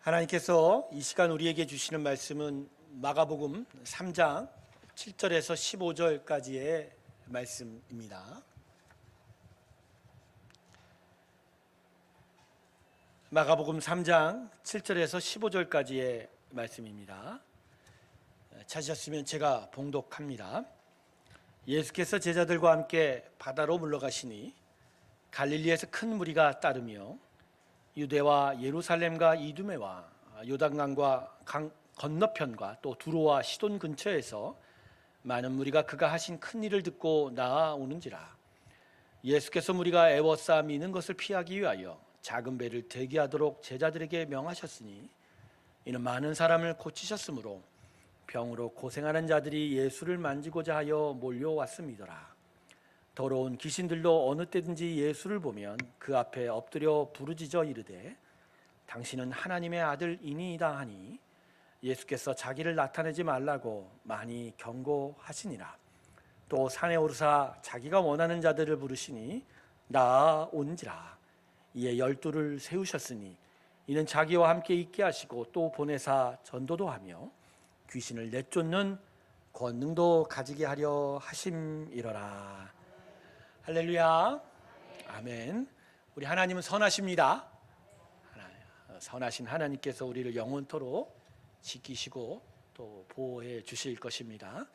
하나님께서 이 시간 우리에게 주시는 말씀은 마가복음 3장 7절에서 15절까지의 말씀입니다. 마가복음 3장 7절에서 15절까지의 말씀입니다. 찾으셨으면 제가 봉독합니다. 예수께서 제자들과 함께 바다로 물러가시니 갈릴리에서 큰 무리가 따르며 유대와 예루살렘과 이두메와 요단강과 강 건너편과 또 두로와 시돈 근처에서 많은 무리가 그가 하신 큰 일을 듣고 나아오는지라. 예수께서 무리가 애워싸 미는 것을 피하기 위하여 작은 배를 대기하도록 제자들에게 명하셨으니 이는 많은 사람을 고치셨으므로 병으로 고생하는 자들이 예수를 만지고자 하여 몰려왔음이더라. 더러운 귀신들도 어느 때든지 예수를 보면 그 앞에 엎드려 부르짖어 이르되 당신은 하나님의 아들이니이다 하니 예수께서 자기를 나타내지 말라고 많이 경고하시니라. 또 산에 오르사 자기가 원하는 자들을 부르시니 나아온지라. 이에 12를 세우셨으니 이는 자기와 함께 있게 하시고 또 보내사 전도도 하며 귀신을 내쫓는 권능도 가지게 하려 하심이로라. 할렐루야. 아멘. 우리 하나님은 선하십니다. 선하신 하나님께서 우리를 영원토록 지키시고 또 보호해 주실 것입니다.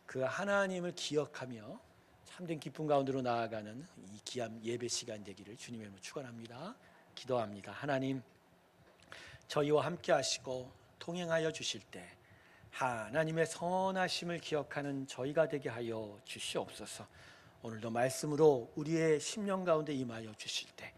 그 하나님을 기억하며 참된 기쁨 가운데로 나아가는 이 귀한 예배 시간 되기를 주님의 이름으로 축원합니다. 기도합니다. 하나님, 저희와 함께 하시고 통행하여 주실 때 하나님의 선하심을 기억하는 저희가 되게 하여 주시옵소서. 오늘도 말씀으로 우리의 심령 가운데 임하여 주실 때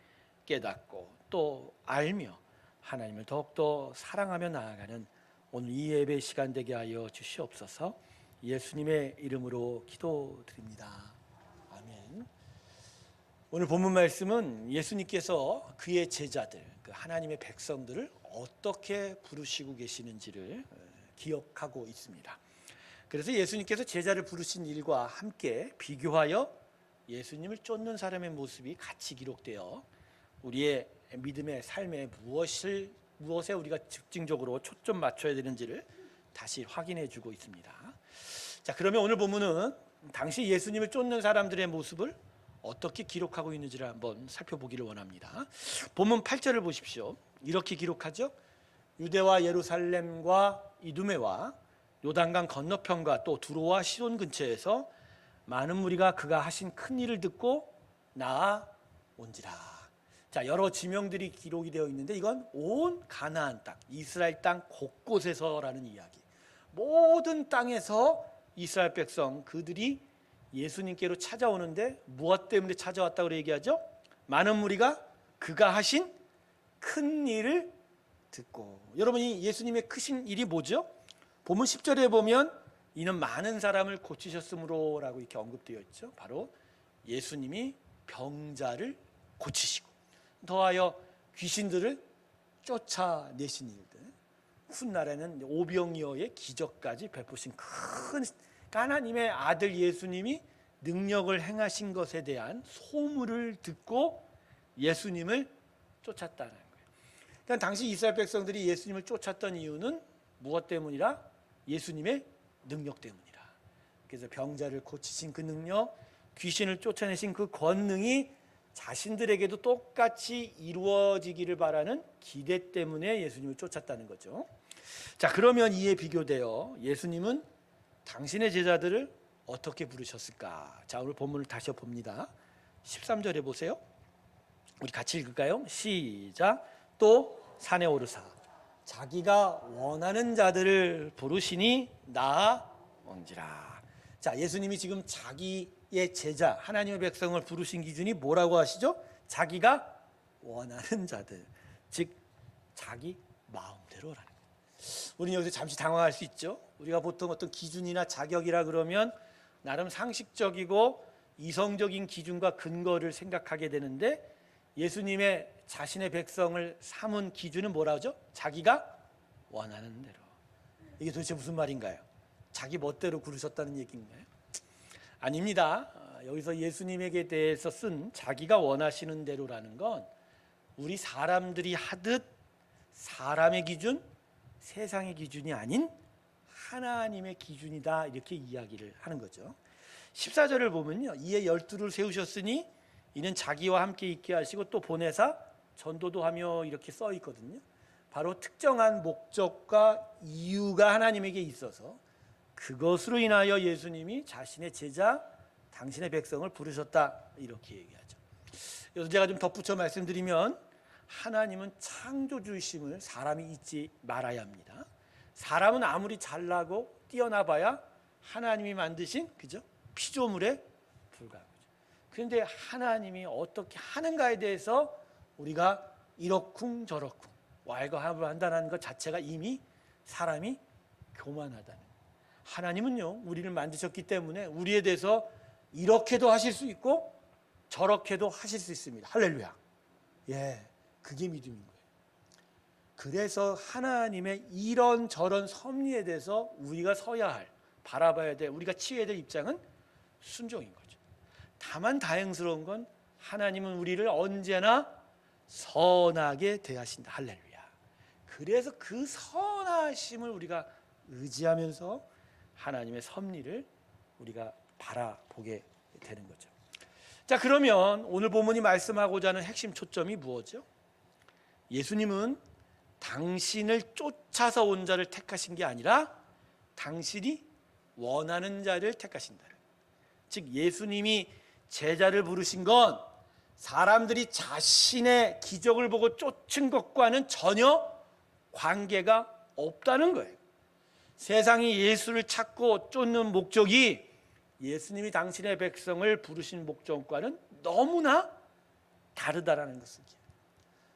깨닫고 또 알며 하나님을 더욱더 사랑하며 나아가는 오늘 이 예배 시간 되게 하여 주시옵소서. 예수님의 이름으로 기도드립니다. 아멘. 오늘 본문 말씀은 예수님께서 그의 제자들, 그 하나님의 백성들을 어떻게 부르시고 계시는지를 기억하고 있습니다. 그래서 예수님께서 제자를 부르신 일과 함께 비교하여 예수님을 쫓는 사람의 모습이 같이 기록되어 우리의 믿음의 삶에 무엇에 우리가 집중적으로 초점 맞춰야 되는지를 다시 확인해 주고 있습니다. 자, 그러면 오늘 본문은 당시 예수님을 쫓는 사람들의 모습을 어떻게 기록하고 있는지를 한번 살펴보기를 원합니다. 본문 8절을 보십시오. 이렇게 기록하죠. 유대와 예루살렘과 이두메와 요단강 건너편과 또 두로와 시돈 근처에서 많은 무리가 그가 하신 큰 일을 듣고 나아온지라. 자, 여러 지명들이 기록이 되어 있는데 이건 온 가나안 땅, 이스라엘 땅 곳곳에서라는 이야기. 모든 땅에서 이스라엘 백성 그들이 예수님께로 찾아오는데 무엇 때문에 찾아왔다고 얘기하죠? 많은 무리가 그가 하신 큰 일을 듣고. 여러분이 예수님의 크신 일이 뭐죠? 본문 10절에 보면 이는 많은 사람을 고치셨으므로 라고 이렇게 언급되어 있죠. 바로 예수님이 병자를 고치시고 더하여 귀신들을 쫓아내신 일들, 훗날에는 오병이어의 기적까지 베푸신 큰 하나님의 아들 예수님이 능력을 행하신 것에 대한 소문을 듣고 예수님을 쫓았다는 거예요. 그러니까 당시 이스라엘 백성들이 예수님을 쫓았던 이유는 무엇 때문이라? 예수님의 능력 때문이라. 그래서 병자를 고치신 그 능력, 귀신을 쫓아내신 그 권능이 자신들에게도 똑같이 이루어지기를 바라는 기대 때문에 예수님을 쫓았다는 거죠. 자, 그러면 이에 비교되어 예수님은 당신의 제자들을 어떻게 부르셨을까? 자, 오늘 본문을 다시 봅니다. 13절에 보세요. 우리 같이 읽을까요? 시작. 또 산에 오르사 자기가 원하는 자들을 부르시니 나아온지라. 자, 예수님이 지금 자기의 제자, 하나님의 백성을 부르신 기준이 뭐라고 하시죠? 자기가 원하는 자들, 즉 자기 마음대로라는 거예요. 우리는 여기서 잠시 당황할 수 있죠. 우리가 보통 어떤 기준이나 자격이라 그러면 나름 상식적이고 이성적인 기준과 근거를 생각하게 되는데 예수님의 자신의 백성을 삼은 기준은 뭐라 하죠? 자기가 원하는 대로. 이게 도대체 무슨 말인가요? 자기 멋대로 부르셨다는 얘기인가요? 아닙니다. 여기서 예수님에게 대해서 쓴 자기가 원하시는 대로라는 건 우리 사람들이 하듯 사람의 기준, 세상의 기준이 아닌 하나님의 기준이다, 이렇게 이야기를 하는 거죠. 14절을 보면요, 이에 12를 세우셨으니 이는 자기와 함께 있게 하시고 또 보내사 전도도 하며 이렇게 써 있거든요. 바로 특정한 목적과 이유가 하나님에게 있어서 그것으로 인하여 예수님이 자신의 제자, 당신의 백성을 부르셨다, 이렇게 얘기하죠. 여기서 제가 좀 덧붙여 말씀드리면, 하나님은 창조주이심을 사람이 잊지 말아야 합니다. 사람은 아무리 잘나고 뛰어나 봐야 하나님이 만드신, 그죠? 피조물에 불과한 거죠. 그런데 하나님이 어떻게 하는가에 대해서 우리가 이러쿵 저러쿵 왈가왈부 한다는 것 자체가 이미 사람이 교만하다는 거예요. 하나님은요, 우리를 만드셨기 때문에 우리에 대해서 이렇게도 하실 수 있고 저렇게도 하실 수 있습니다. 할렐루야. 예, 그게 믿음인 거예요. 그래서 하나님의 이런저런 섭리에 대해서 우리가 서야 할, 바라봐야 될, 우리가 취해야 될 입장은 순종인 거죠. 다만 다행스러운 건 하나님은 우리를 언제나 선하게 대하신다. 할렐루야. 그래서 그 선하심을 우리가 의지하면서 하나님의 섭리를 우리가 바라보게 되는 거죠. 자, 그러면 오늘 본문이 말씀하고자 하는 핵심 초점이 무엇이죠? 예수님은 당신을 쫓아서 온 자를 택하신 게 아니라 당신이 원하는 자를 택하신다. 즉 예수님이 제자를 부르신 건 사람들이 자신의 기적을 보고 쫓은 것과는 전혀 관계가 없다는 거예요. 세상이 예수를 찾고 쫓는 목적이 예수님이 당신의 백성을 부르신 목적과는 너무나 다르다라는 것을.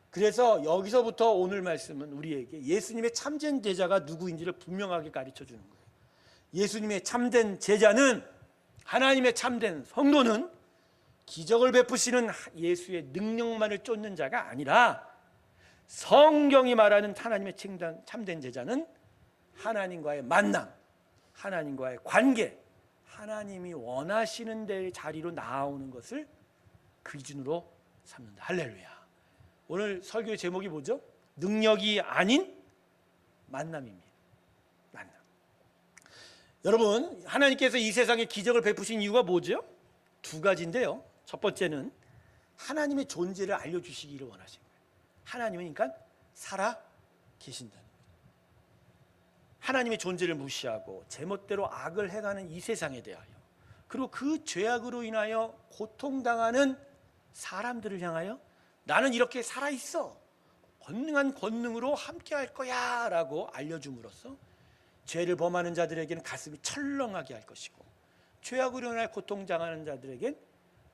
그래서 여기서부터 오늘 말씀은 우리에게 예수님의 참된 제자가 누구인지를 분명하게 가르쳐 주는 거예요. 예수님의 참된 제자는, 하나님의 참된 성도는 기적을 베푸시는 예수의 능력만을 쫓는 자가 아니라, 성경이 말하는 하나님의 참된 제자는 하나님과의 만남, 하나님과의 관계, 하나님이 원하시는 데 자리로 나오는 것을 그 기준으로 삼는다. 할렐루야. 오늘 설교의 제목이 뭐죠? 능력이 아닌 만남입니다. 만남. 여러분, 하나님께서 이 세상에 기적을 베푸신 이유가 뭐죠? 두 가지인데요. 첫 번째는 하나님의 존재를 알려주시기를 원하신 거예요. 하나님은 그러니까 살아 계신다는 거예요. 하나님의 존재를 무시하고 제멋대로 악을 행하는 이 세상에 대하여, 그리고 그 죄악으로 인하여 고통당하는 사람들을 향하여 나는 이렇게 살아있어, 권능한 권능으로 함께할 거야 라고 알려줌으로써 죄를 범하는 자들에게는 가슴이 철렁하게 할 것이고, 죄악으로 인하여 고통당하는 자들에겐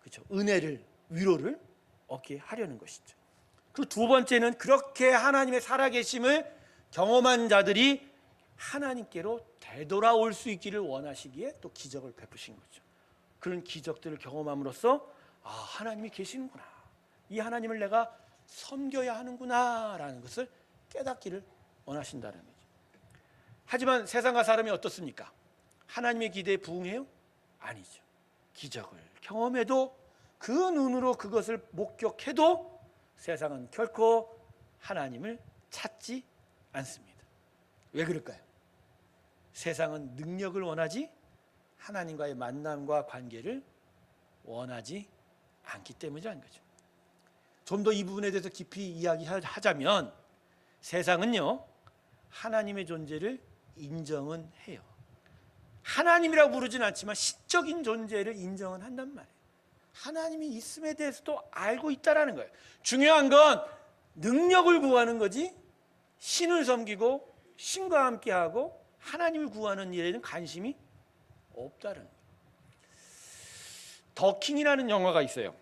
그렇죠, 은혜를, 위로를 얻게 하려는 것이죠. 그리고 두 번째는 그렇게 하나님의 살아계심을 경험한 자들이 하나님께로 되돌아올 수 있기를 원하시기에 또 기적을 베푸신 거죠. 그런 기적들을 경험함으로써 아, 하나님이 계시는구나, 이 하나님을 내가 섬겨야 하는구나 라는 것을 깨닫기를 원하신다는 거죠. 하지만 세상과 사람이 어떻습니까? 하나님의 기대에 부응해요? 아니죠. 기적을 경험해도, 그 눈으로 그것을 목격해도 세상은 결코 하나님을 찾지 않습니다. 왜 그럴까요? 세상은 능력을 원하지 하나님과의 만남과 관계를 원하지 않기 때문이라는 거죠. 좀 더 이 부분에 대해서 깊이 이야기하자면, 세상은요, 하나님의 존재를 인정은 해요. 하나님이라고 부르진 않지만 시적인 존재를 인정은 한단 말이에요. 하나님이 있음에 대해서도 알고 있다라는 거예요. 중요한 건 능력을 구하는 거지, 신을 섬기고 신과 함께하고 하나님을 구하는 일에는 관심이 없다는 거예요. 더킹이라는 영화가 있어요.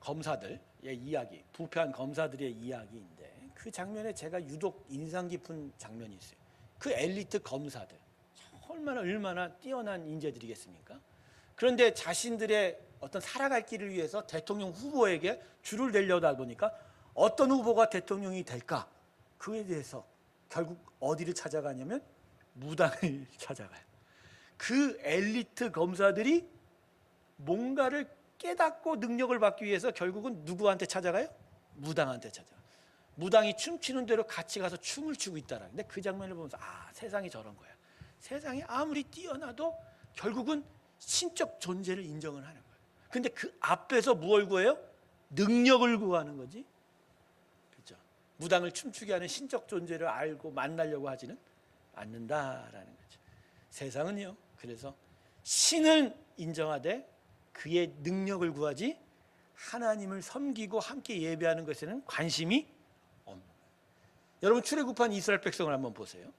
검사들의 이야기, 부패한 검사들의 이야기인데, 그 장면에 제가 유독 인상 깊은 장면이 있어요. 그 엘리트 검사들, 얼마나 뛰어난 인재들이겠습니까? 그런데 자신들의 어떤 살아갈 길을 위해서 대통령 후보에게 줄을 내려다 보니까 어떤 후보가 대통령이 될까? 그에 대해서 결국 어디를 찾아가냐면 무당을 찾아가요. 그 엘리트 검사들이 뭔가를 깨닫고 능력을 받기 위해서 결국은 누구한테 찾아가요? 무당한테 찾아가요. 무당이 춤추는 대로 같이 가서 춤을 추고 있다라. 근데 그 장면을 보면서 세상이 저런 거야. 세상이 아무리 뛰어나도 결국은 신적 존재를 인정을 하는 거예요. 근데 그 앞에서 무엇을 구해요? 능력을 구하는 거지. 그렇죠? 무당을 춤추게 하는 신적 존재를 알고 만나려고 하지는 않는다라는 거죠. 세상은요. 그래서 신을 인정하되 그의 능력을 구하지 하나님을 섬기고 함께 예배하는 것에는 관심이 없는 거예요. 여러분 출애굽한 이스라엘 백성을 한번 보세요.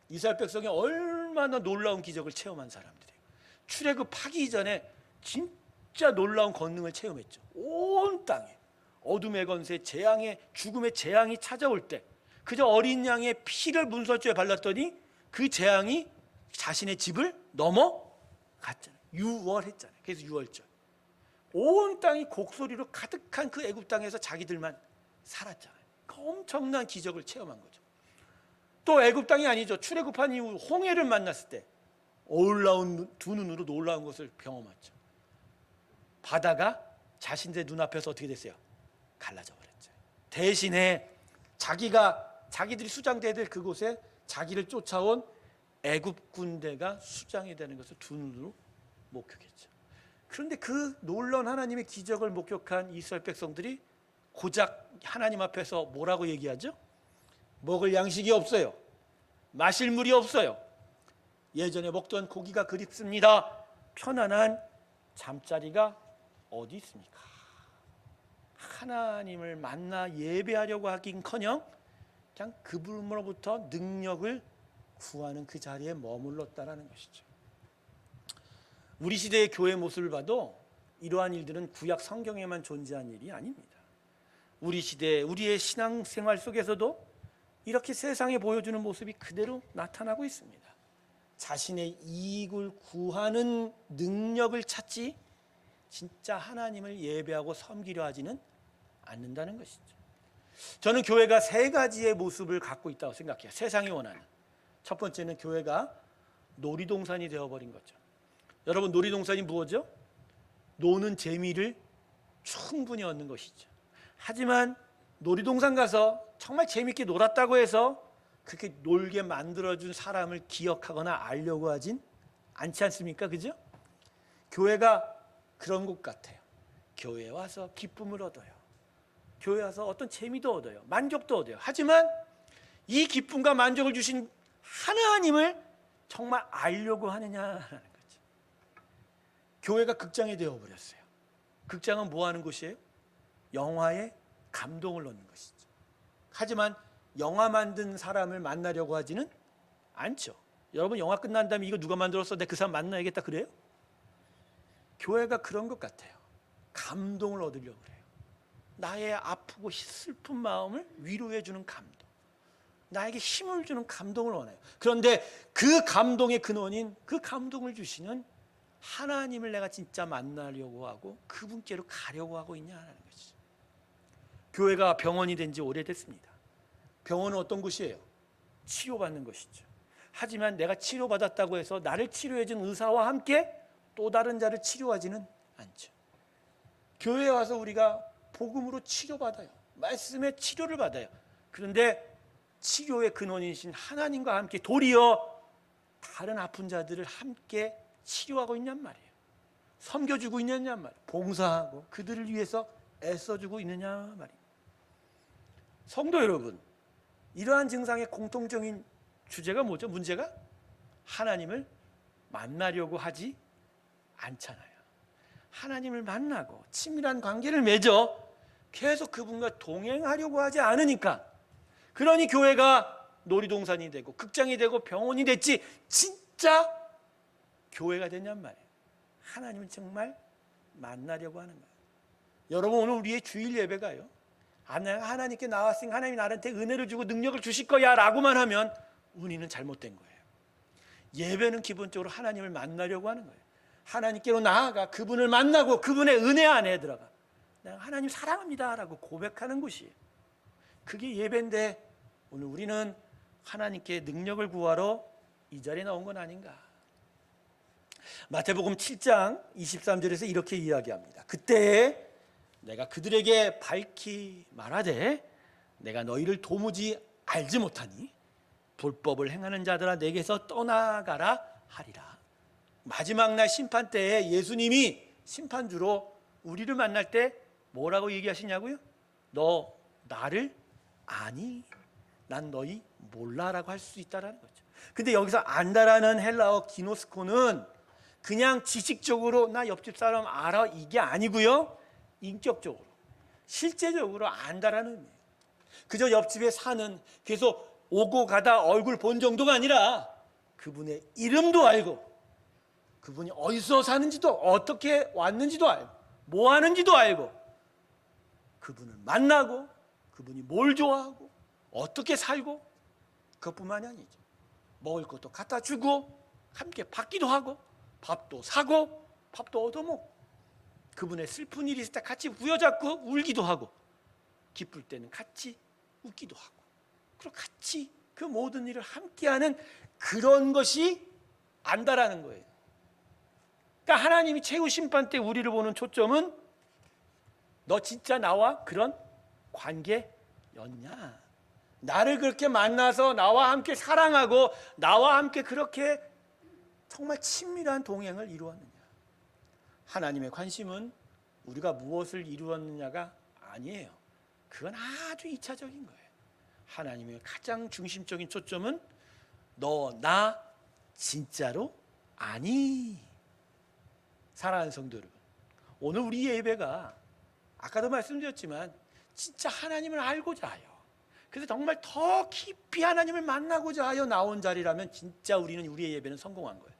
이스라엘 백성이 얼마나 놀라운 기적을 체험한 사람들이에요. 출애굽하기 전에 진짜 놀라운 권능을 체험했죠. 온 땅에 어둠의 권세, 재앙의 죽음의 재앙이 찾아올 때 그저 어린 양의 피를 문설주에 발랐더니 그 재앙이 자신의 집을 넘어갔잖아요. 유월했잖아요. 그래서 유월절. 온 땅이 곡소리로 가득한 그 애굽 땅에서 자기들만 살았잖아요. 그 엄청난 기적을 체험한 거죠. 또 애굽 땅이 아니죠. 출애굽한 이후 홍해를 만났을 때 놀라운 두 눈으로 놀라운 것을 경험했죠. 바다가 자신들 눈앞에서 어떻게 됐어요? 갈라져 버렸죠. 대신에 자기들이 수장돼야 될 그곳에 자기를 쫓아온 애굽 군대가 수장이 되는 것을 두 눈으로 목격했죠. 그런데 그 놀라운 하나님의 기적을 목격한 이스라엘 백성들이 고작 하나님 앞에서 뭐라고 얘기하죠? 먹을 양식이 없어요. 마실 물이 없어요. 예전에 먹던 고기가 그립습니다. 편안한 잠자리가 어디 있습니까? 하나님을 만나 예배하려고 하긴커녕 그냥 그분으로부터 능력을 구하는 그 자리에 머물렀다라는 것이죠. 우리 시대의 교회 모습을 봐도 이러한 일들은 구약 성경에만 존재한 일이 아닙니다. 우리 시대, 우리의 신앙생활 속에서도 이렇게 세상에 보여주는 모습이 그대로 나타나고 있습니다. 자신의 이익을 구하는 능력을 찾지 진짜 하나님을 예배하고 섬기려 하지는 않는다는 것이죠. 저는 교회가 세 가지의 모습을 갖고 있다고 생각해요. 세상이 원하는. 첫 번째는 교회가 놀이동산이 되어버린 거죠. 여러분 놀이동산이 무엇이죠? 노는 재미를 충분히 얻는 것이죠. 하지만 놀이동산 가서 정말 재밌게 놀았다고 해서 그렇게 놀게 만들어준 사람을 기억하거나 알려고 하진 않지 않습니까? 그죠? 교회가 그런 곳 같아요. 교회에 와서 기쁨을 얻어요. 교회에 와서 어떤 재미도 얻어요. 만족도 얻어요. 하지만 이 기쁨과 만족을 주신 하나님을 정말 알려고 하느냐라는 거죠. 교회가 극장이 되어버렸어요. 극장은 뭐 하는 곳이에요? 영화에 감동을 넣는 것이죠. 하지만 영화 만든 사람을 만나려고 하지는 않죠. 여러분 영화 끝난 다음에 이거 누가 만들었어? 내가 그 사람 만나야겠다 그래요? 교회가 그런 것 같아요. 감동을 얻으려고 그래요. 나의 아프고 슬픈 마음을 위로해 주는 감동, 나에게 힘을 주는 감동을 원해요. 그런데 그 감동의 근원인 그 감동을 주시는 하나님을 내가 진짜 만나려고 하고 그분께로 가려고 하고 있냐라는 것이죠. 교회가 병원이 된 지 오래됐습니다. 병원은 어떤 곳이에요? 치료받는 것이죠. 하지만 내가 치료받았다고 해서 나를 치료해 준 의사와 함께 또 다른 자를 치료하지는 않죠. 교회에 와서 우리가 복음으로 치료받아요. 말씀의 치료를 받아요. 그런데 치료의 근원이신 하나님과 함께 도리어 다른 아픈 자들을 함께 치료하고 있냔 말이에요. 섬겨주고 있느냐 말이에요. 봉사하고 그들을 위해서 애써주고 있느냐 말이에요. 성도 여러분, 이러한 증상의 공통적인 주제가 뭐죠? 문제가 하나님을 만나려고 하지 않잖아요. 하나님을 만나고 친밀한 관계를 맺어 계속 그분과 동행하려고 하지 않으니까, 그러니 교회가 놀이동산이 되고 극장이 되고 병원이 됐지 진짜 교회가 됐냔 말이에요. 하나님을 정말 만나려고 하는 거예요. 여러분 오늘 우리의 주일 예배가요, 내가 하나님께 나왔으니 하나님이 나한테 은혜를 주고 능력을 주실 거야 라고만 하면 우리는 잘못된 거예요. 예배는 기본적으로 하나님을 만나려고 하는 거예요. 하나님께로 나아가 그분을 만나고 그분의 은혜 안에 들어가 내가 하나님 사랑합니다 라고 고백하는 곳이에요. 그게 예배인데 오늘 우리는 하나님께 능력을 구하러 이 자리에 나온 건 아닌가. 마태복음 7장 23절에서 이렇게 이야기합니다. 그때 내가 그들에게 밝히 말하되 내가 너희를 도무지 알지 못하니 불법을 행하는 자들아 내게서 떠나가라 하리라. 마지막 날 심판 때에 예수님이 심판주로 우리를 만날 때 뭐라고 얘기하시냐고요? 너 나를 아니? 난 너희 몰라라고 할 수 있다라는 거죠. 근데 여기서 안다라는 헬라어 기노스코는 그냥 지식적으로 나 옆집 사람 알아 이게 아니고요. 인격적으로, 실제적으로 안다라는 의미예요. 그저 옆집에 사는, 계속 오고 가다 얼굴 본 정도가 아니라 그분의 이름도 알고, 그분이 어디서 사는지도, 어떻게 왔는지도 알고, 뭐 하는지도 알고, 그분을 만나고, 그분이 뭘 좋아하고, 어떻게 살고, 그것뿐만이 아니죠. 먹을 것도 갖다 주고, 함께 받기도 하고, 밥도 사고, 밥도 얻어먹고, 그분의 슬픈 일이 있을 때 같이 부여잡고 울기도 하고, 기쁠 때는 같이 웃기도 하고, 그리고 같이 그 모든 일을 함께하는 그런 것이 안다라는 거예요. 그러니까 하나님이 최후 심판 때 우리를 보는 초점은 너 진짜 나와 그런 관계였냐? 나를 그렇게 만나서 나와 함께 사랑하고 나와 함께 그렇게 정말 친밀한 동행을 이루었느냐? 하나님의 관심은 우리가 무엇을 이루었느냐가 아니에요. 그건 아주 2차적인 거예요. 하나님의 가장 중심적인 초점은 너 나 진짜로 아니? 사랑하는 성도 여러분, 오늘 우리 예배가 아까도 말씀드렸지만 진짜 하나님을 알고자 하여, 그래서 정말 더 깊이 하나님을 만나고자 하여 나온 자리라면 진짜 우리는 우리의 예배는 성공한 거예요.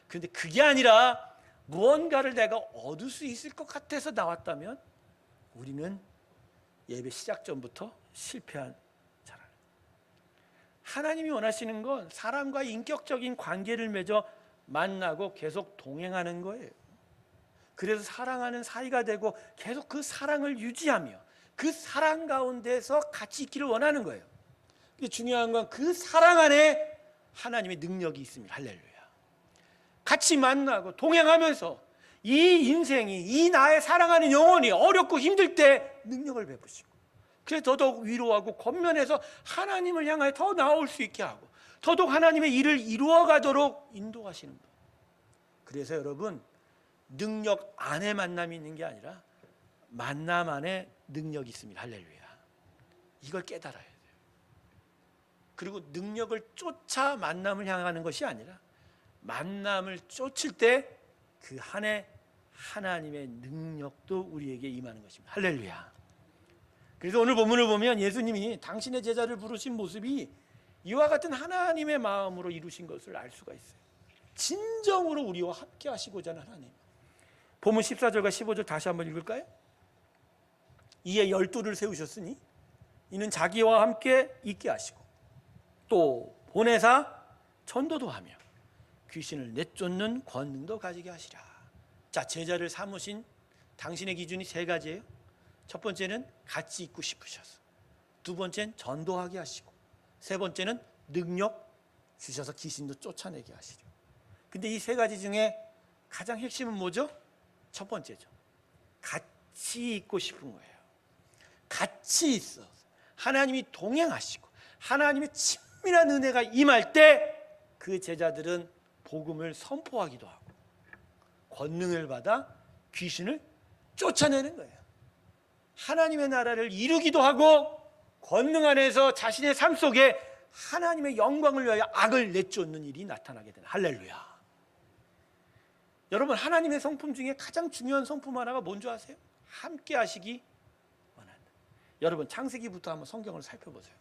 그런데 그게 아니라 무언가를 내가 얻을 수 있을 것 같아서 나왔다면 우리는 예배 시작 전부터 실패한 자라는. 하나님이 원하시는 건 사람과의 인격적인 관계를 맺어 만나고 계속 동행하는 거예요. 그래서 사랑하는 사이가 되고 계속 그 사랑을 유지하며 그 사랑 가운데서 같이 있기를 원하는 거예요. 근데 중요한 건 그 사랑 안에 하나님의 능력이 있습니다. 할렐루야. 같이 만나고 동행하면서 이 인생이, 이 나의 사랑하는 영혼이 어렵고 힘들 때 능력을 베푸시고, 그래서 더더욱 위로하고 권면해서 하나님을 향하여 더 나아올 수 있게 하고 더더욱 하나님의 일을 이루어가도록 인도하시는 분. 그래서 여러분, 능력 안에 만남이 있는 게 아니라 만남 안에 능력이 있습니다. 할렐루야. 이걸 깨달아야 돼요. 그리고 능력을 쫓아 만남을 향하는 것이 아니라 만남을 쫓을 때 그 안에 하나님의 능력도 우리에게 임하는 것입니다. 할렐루야. 그래서 오늘 본문을 보면 예수님이 당신의 제자를 부르신 모습이 이와 같은 하나님의 마음으로 이루신 것을 알 수가 있어요. 진정으로 우리와 함께 하시고자 하는 하나님. 본문 14절과 15절 다시 한번 읽을까요? 이에 12를 세우셨으니 이는 자기와 함께 있게 하시고 또 보내사 전도도 하며 귀신을 내쫓는 권능도 가지게 하시라. 자, 제자를 삼으신 당신의 기준이 세 가지예요. 첫 번째는 같이 있고 싶으셔서, 두 번째는 전도하게 하시고, 세 번째는 능력 주셔서 귀신도 쫓아내게 하시려. 근데 이 세 가지 중에 가장 핵심은 뭐죠? 첫 번째죠. 같이 있고 싶은 거예요. 같이 있어 하나님이 동행하시고 하나님의 친밀한 은혜가 임할 때 그 제자들은 복음을 선포하기도 하고 권능을 받아 귀신을 쫓아내는 거예요. 하나님의 나라를 이루기도 하고 권능 안에서 자신의 삶 속에 하나님의 영광을 위하여 악을 내쫓는 일이 나타나게 되는. 할렐루야. 여러분, 하나님의 성품 중에 가장 중요한 성품 하나가 뭔지 아세요? 함께 하시기 원한다. 여러분, 창세기부터 한번 성경을 살펴보세요.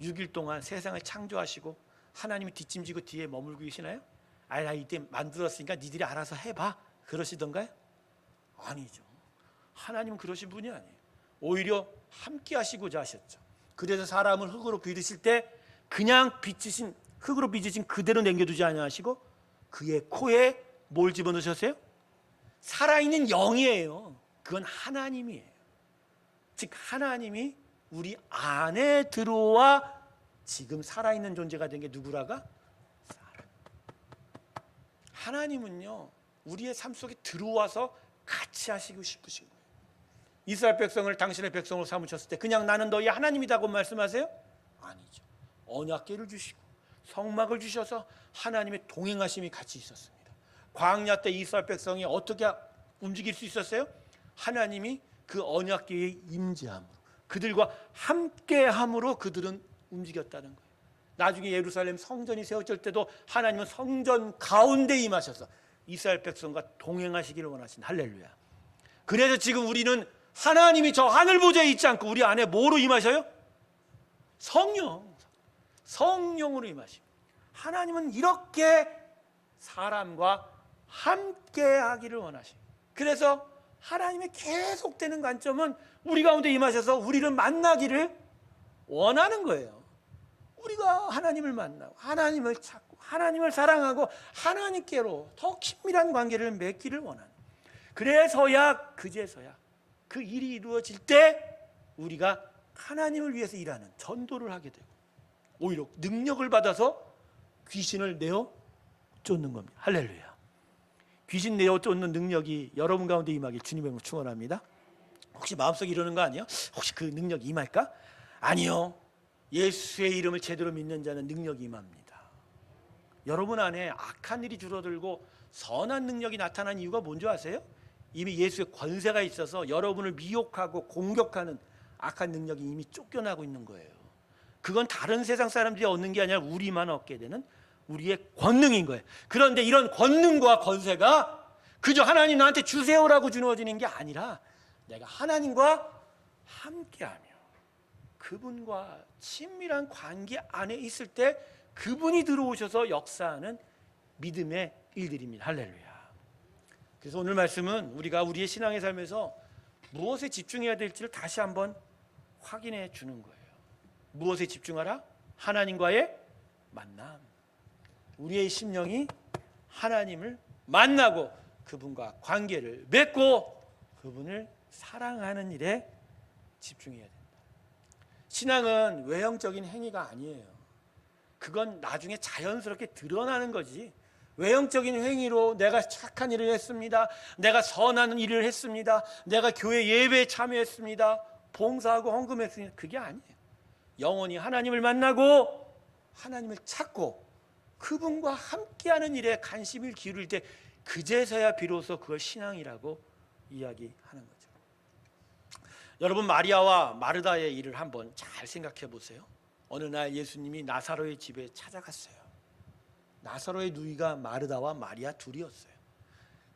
6일 동안 세상을 창조하시고 하나님이 뒷짐지고 뒤에 머물고 계시나요? 나 이때 만들었으니까 니들이 알아서 해봐 그러시던가요? 아니죠. 하나님은 그러신 분이 아니에요. 오히려 함께 하시고자 하셨죠. 그래서 사람을 흙으로 빚으실 때 그냥 빚으신, 흙으로 빚으신 그대로 남겨두지 아니하시고 그의 코에 뭘 집어넣으셨어요? 살아있는 영이에요. 그건 하나님이에요. 즉 하나님이 우리 안에 들어와 지금 살아있는 존재가 된 게 누구라가? 하나님은요 우리의 삶 속에 들어와서 같이 하시고 싶으신 거예요. 이스라엘 백성을 당신의 백성으로 삼으셨을 때 그냥 나는 너희 하나님이다고 말씀하세요? 아니죠. 언약궤를 주시고 성막을 주셔서 하나님의 동행하심이 같이 있었습니다. 광야 때 이스라엘 백성이 어떻게 움직일 수 있었어요? 하나님이 그 언약궤의 임재함으로, 그들과 함께함으로 그들은 움직였다는 거예요. 나중에 예루살렘 성전이 세워질 때도 하나님은 성전 가운데 임하셔서 이스라엘 백성과 동행하시기를 원하신, 할렐루야. 그래서 지금 우리는 하나님이 저 하늘 보좌에 있지 않고 우리 안에 뭐로 임하셔요? 성령으로 임하십니다. 하나님은 이렇게 사람과 함께 하기를 원하십니다. 그래서 하나님의 계속되는 관점은 우리 가운데 임하셔서 우리를 만나기를 원하는 거예요. 우리가 하나님을 만나고 하나님을 찾고 하나님을 사랑하고 하나님께로 더 긴밀한 관계를 맺기를 원하는, 그래서야 그제서야 그 일이 이루어질 때 우리가 하나님을 위해서 일하는 전도를 하게 되고 오히려 능력을 받아서 귀신을 내어 쫓는 겁니다. 할렐루야. 귀신 내어 쫓는 능력이 여러분 가운데 임하길 주님의 이름으로 축원합니다. 혹시 마음속에 이러는 거 아니에요? 혹시 그 능력이 임할까? 아니요. 예수의 이름을 제대로 믿는 자는 능력이 임합니다. 여러분 안에 악한 일이 줄어들고 선한 능력이 나타난 이유가 뭔지 아세요? 이미 예수의 권세가 있어서 여러분을 미혹하고 공격하는 악한 능력이 이미 쫓겨나고 있는 거예요. 그건 다른 세상 사람들이 얻는 게 아니라 우리만 얻게 되는 우리의 권능인 거예요. 그런데 이런 권능과 권세가 그저 하나님 나한테 주세요라고 주어지는 게 아니라 내가 하나님과 함께하며 그분과 친밀한 관계 안에 있을 때 그분이 들어오셔서 역사하는 믿음의 일들입니다. 할렐루야. 그래서 오늘 말씀은 우리가 우리의 신앙의 삶에서 무엇에 집중해야 될지를 다시 한번 확인해 주는 거예요. 무엇에 집중하라? 하나님과의 만남. 우리의 심령이 하나님을 만나고 그분과 관계를 맺고 그분을 사랑하는 일에 집중해야 된다. 신앙은 외형적인 행위가 아니에요. 그건 나중에 자연스럽게 드러나는 거지. 외형적인 행위로 내가 착한 일을 했습니다, 내가 선한 일을 했습니다, 내가 교회 예배에 참여했습니다, 봉사하고 헌금했습니다, 그게 아니에요. 영원히 하나님을 만나고 하나님을 찾고 그분과 함께하는 일에 관심을 기울일 때 그제서야 비로소 그걸 신앙이라고 이야기하는 거죠. 여러분, 마리아와 마르다의 일을 한번 잘 생각해 보세요. 어느 날 예수님이 나사로의 집에 찾아갔어요. 나사로의 누이가 마르다와 마리아 둘이었어요.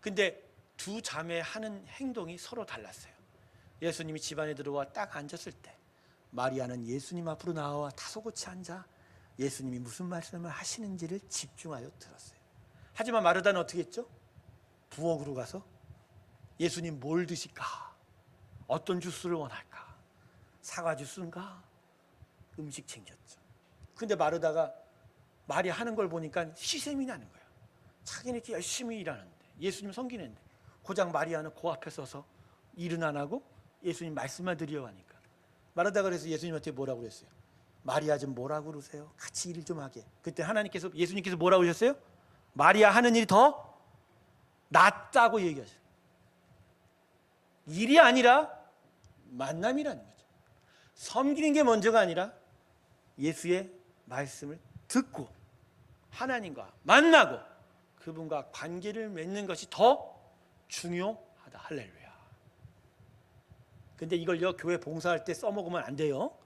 근데 두 자매 하는 행동이 서로 달랐어요. 예수님이 집안에 들어와 딱 앉았을 때 마리아는 예수님 앞으로 나와 다소곳이 앉아 예수님이 무슨 말씀을 하시는지를 집중하여 들었어요. 하지만 마르다는 어떻게 했죠? 부엌으로 가서 예수님 뭘 드실까? 어떤 주스를 원할까? 사과 주스인가? 음식 챙겼죠. 근데 마르다가 말이 하는 걸 보니까 시샘이 나는 거예요. 자기는 이렇게 열심히 일하는데 예수님 섬기는데 고작 마리아는 그 앞에 서서 일은 안 하고 예수님 말씀만 드리려고 하니까 마르다가 그래서 예수님한테 뭐라고 그랬어요? 마리아 좀 뭐라고 그러세요? 같이 일을 좀 하게. 그때 예수님께서 뭐라고 하셨어요? 마리아 하는 일이 더 낫다고 얘기하셨어요. 일이 아니라 만남이라는 거죠. 섬기는 게 먼저가 아니라 예수의 말씀을 듣고 하나님과 만나고 그분과 관계를 맺는 것이 더 중요하다. 할렐루야. 근데 이걸요 교회 봉사할 때 써먹으면 안 돼요.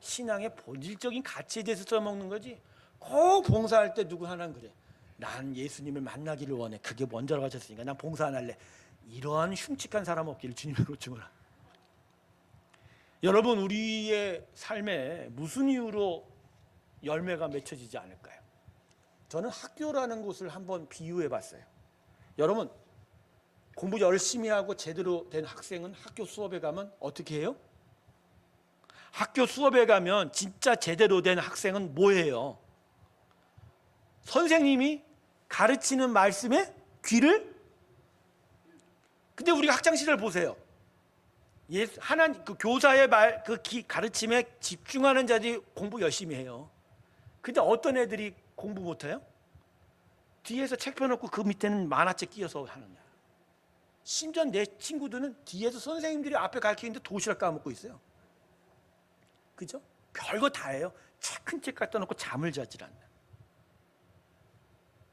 신앙의 본질적인 가치에 대해서 써먹는 거지. 꼭 봉사할 때 누구 하나는 그래, 난 예수님을 만나기를 원해, 그게 먼저라고 하셨으니까 난 봉사 안 할래. 이러한 흉측한 사람 없기를 주님으로 축원합니다. 여러분, 우리의 삶에 무슨 이유로 열매가 맺혀지지 않을까요? 저는 학교라는 곳을 한번 비유해 봤어요. 여러분, 공부 열심히 하고 제대로 된 학생은 학교 수업에 가면 어떻게 해요? 학교 수업에 가면 진짜 제대로 된 학생은 뭐예요? 선생님이 가르치는 말씀에 귀를. 근데 우리가 학창 시절 보세요. 하나님 그 교사의 말, 그 가르침에 집중하는 자들이 공부 열심히 해요. 근데 어떤 애들이 공부 못해요? 뒤에서 책 펴놓고 그 밑에는 만화책 끼워서 하는 거야. 심지어 내 친구들은 뒤에서 선생님들이 앞에 가르치는데 도시락 까먹고 있어요. 그죠? 별거 다 해요. 책 큰 책 갖다 놓고 잠을 자질 않는.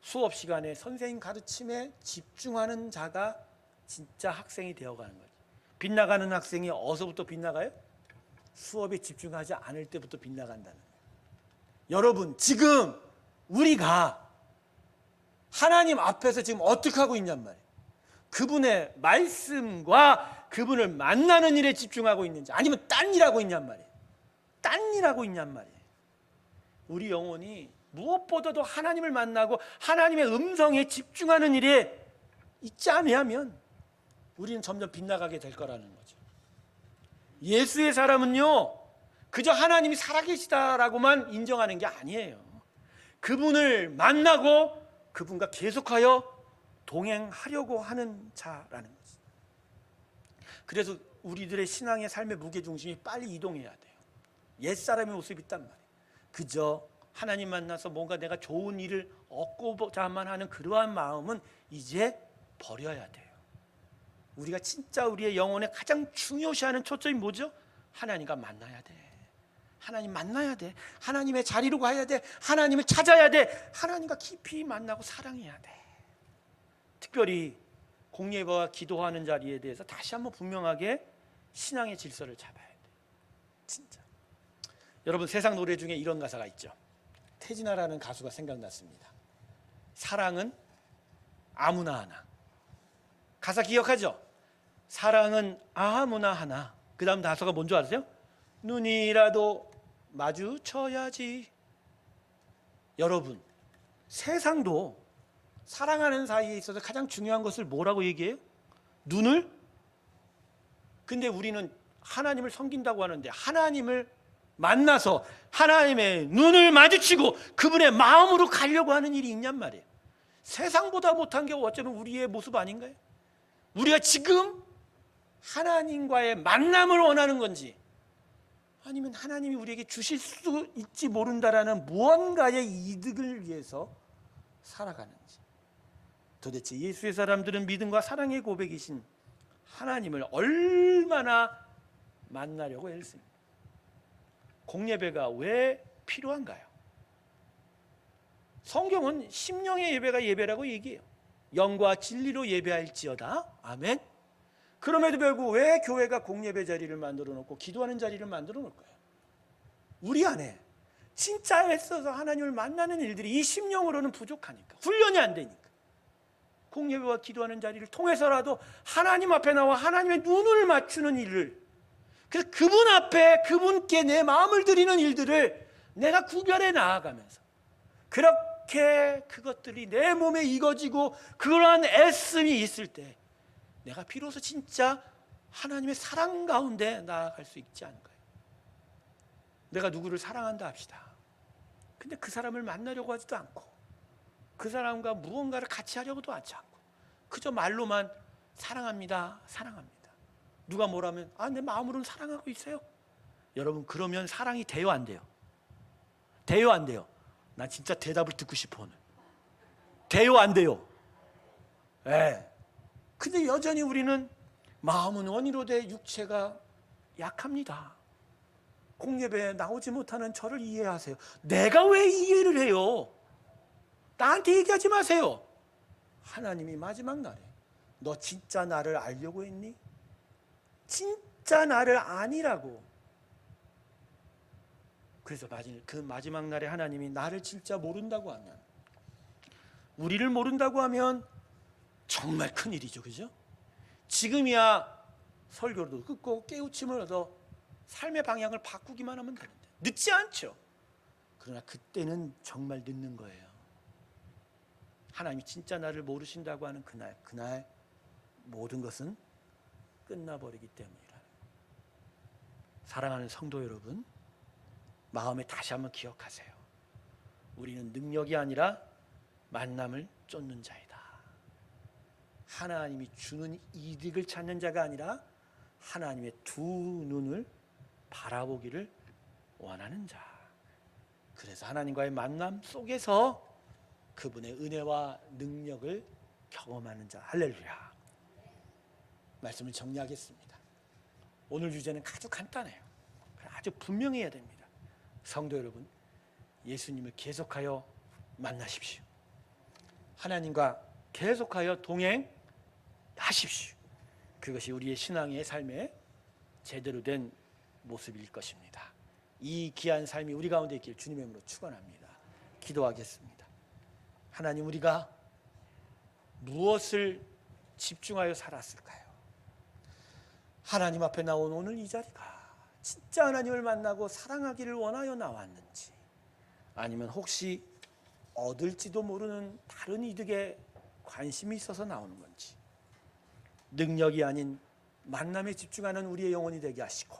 수업 시간에 선생님 가르침에 집중하는 자가 진짜 학생이 되어가는 거지. 빗나가는 학생이 어디서부터 빗나가요? 수업에 집중하지 않을 때부터 빗나간다는 거예요. 여러분, 지금 우리가 하나님 앞에서 지금 어떻게 하고 있냔 말이에요. 그분의 말씀과 그분을 만나는 일에 집중하고 있는지, 아니면 딴 일하고 있냔 말이에요. 딴 일하고 있냔 말이에요. 우리 영혼이 무엇보다도 하나님을 만나고 하나님의 음성에 집중하는 일에 있지 않으면 우리는 점점 빗나가게 될 거라는 거죠. 예수의 사람은요, 그저 하나님이 살아계시다라고만 인정하는 게 아니에요. 그분을 만나고 그분과 계속하여 동행하려고 하는 자라는 거죠. 그래서 우리들의 신앙의 삶의 무게중심이 빨리 이동해야 돼요. 옛사람의 모습이 있단 말이에요. 그저 하나님 만나서 뭔가 내가 좋은 일을 얻고자만 하는 그러한 마음은 이제 버려야 돼요. 우리가 진짜 우리의 영혼에 가장 중요시하는 초점이 뭐죠? 하나님과 만나야 돼. 하나님 만나야 돼. 하나님의 자리로 가야 돼. 하나님을 찾아야 돼. 하나님과 깊이 만나고 사랑해야 돼. 특별히 공예배와 기도하는 자리에 대해서 다시 한번 분명하게 신앙의 질서를 잡아야 돼. 진짜. 여러분, 세상 노래 중에 이런 가사가 있죠. 태진아라는 가수가 생각났습니다. 사랑은 아무나 하나. 가사 기억하죠? 사랑은 아무나 하나. 그 다음 가사가 뭔지 아세요? 눈이라도 마주쳐야지. 여러분, 세상도 사랑하는 사이에 있어서 가장 중요한 것을 뭐라고 얘기해요? 눈을? 근데 우리는 하나님을 섬긴다고 하는데 하나님을 만나서 하나님의 눈을 마주치고 그분의 마음으로 가려고 하는 일이 있냔 말이에요. 세상보다 못한 게 어쩌면 우리의 모습 아닌가요? 우리가 지금 하나님과의 만남을 원하는 건지, 아니면 하나님이 우리에게 주실 수 있지 모른다라는 무언가의 이득을 위해서 살아가는지. 도대체 예수의 사람들은 믿음과 사랑의 고백이신 하나님을 얼마나 만나려고 애쓰는가? 공예배가 왜 필요한가요? 성경은 심령의 예배가 예배라고 얘기해요. 영과 진리로 예배할지어다. 아멘. 그럼에도 불구하고 왜 교회가 공예배 자리를 만들어 놓고 기도하는 자리를 만들어 놓을까요? 우리 안에 진짜 애써서 하나님을 만나는 일들이 이 심령으로는 부족하니까, 훈련이 안 되니까. 공예배와 기도하는 자리를 통해서라도 하나님 앞에 나와 하나님의 눈을 맞추는 일을, 그래서 그분 앞에 그분께 내 마음을 드리는 일들을 내가 구별해 나아가면서, 그렇게 그것들이 내 몸에 익어지고 그러한 애씀이 있을 때 내가 비로소 진짜 하나님의 사랑 가운데 나아갈 수 있지 않을까요? 내가 누구를 사랑한다 합시다. 근데 그 사람을 만나려고 하지도 않고 그 사람과 무언가를 같이 하려고도 하지 않고 그저 말로만 사랑합니다, 사랑합니다. 누가 뭐라면 내 마음으로는 사랑하고 있어요. 여러분, 그러면 사랑이 돼요, 안 돼요? 돼요, 안 돼요? 나 진짜 대답을 듣고 싶어 오늘. 돼요, 안 돼요? 네. 근데 여전히 우리는 마음은 원이로되 육체가 약합니다. 공예배에 나오지 못하는 저를 이해하세요. 내가 왜 이해를 해요? 나한테 얘기하지 마세요. 하나님이 마지막 날에 너 진짜 나를 알려고 했니? 진짜 나를 아니라고. 그래서 그 마지막 날에 하나님이 나를 진짜 모른다고 하면, 우리를 모른다고 하면 정말 큰일이죠. 그죠? 지금이야 설교도 듣고 깨우침을 얻어 삶의 방향을 바꾸기만 하면 되는데 늦지 않죠. 그러나 그때는 정말 늦는 거예요. 하나님이 진짜 나를 모르신다고 하는 그날 모든 것은 끝나버리기 때문이라는. 사랑하는 성도 여러분, 마음에 다시 한번 기억하세요. 우리는 능력이 아니라 만남을 쫓는 자이다. 하나님이 주는 이득을 찾는 자가 아니라 하나님의 두 눈을 바라보기를 원하는 자. 그래서 하나님과의 만남 속에서 그분의 은혜와 능력을 경험하는 자. 할렐루야. 말씀을 정리하겠습니다. 오늘 주제는 아주 간단해요. 아주 분명해야 됩니다. 성도 여러분, 예수님을 계속하여 만나십시오. 하나님과 계속하여 동행하십시오. 그것이 우리의 신앙의 삶의 제대로 된 모습일 것입니다. 이 귀한 삶이 우리 가운데 있길 주님의 이름으로 축원합니다. 기도하겠습니다. 하나님, 우리가 무엇을 집중하여 살았을까요? 하나님 앞에 나온 오늘 이 자리가 진짜 하나님을 만나고 사랑하기를 원하여 나왔는지, 아니면 혹시 얻을지도 모르는 다른 이득에 관심이 있어서 나오는 건지, 능력이 아닌 만남에 집중하는 우리의 영혼이 되게 하시고,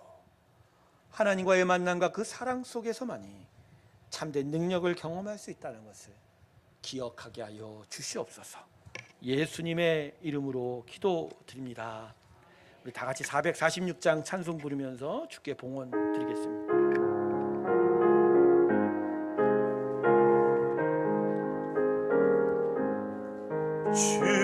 하나님과의 만남과 그 사랑 속에서만이 참된 능력을 경험할 수 있다는 것을 기억하게 하여 주시옵소서. 예수님의 이름으로 기도드립니다. 우리 다 같이 446장 찬송 부르면서 주께 봉헌 드리겠습니다. 주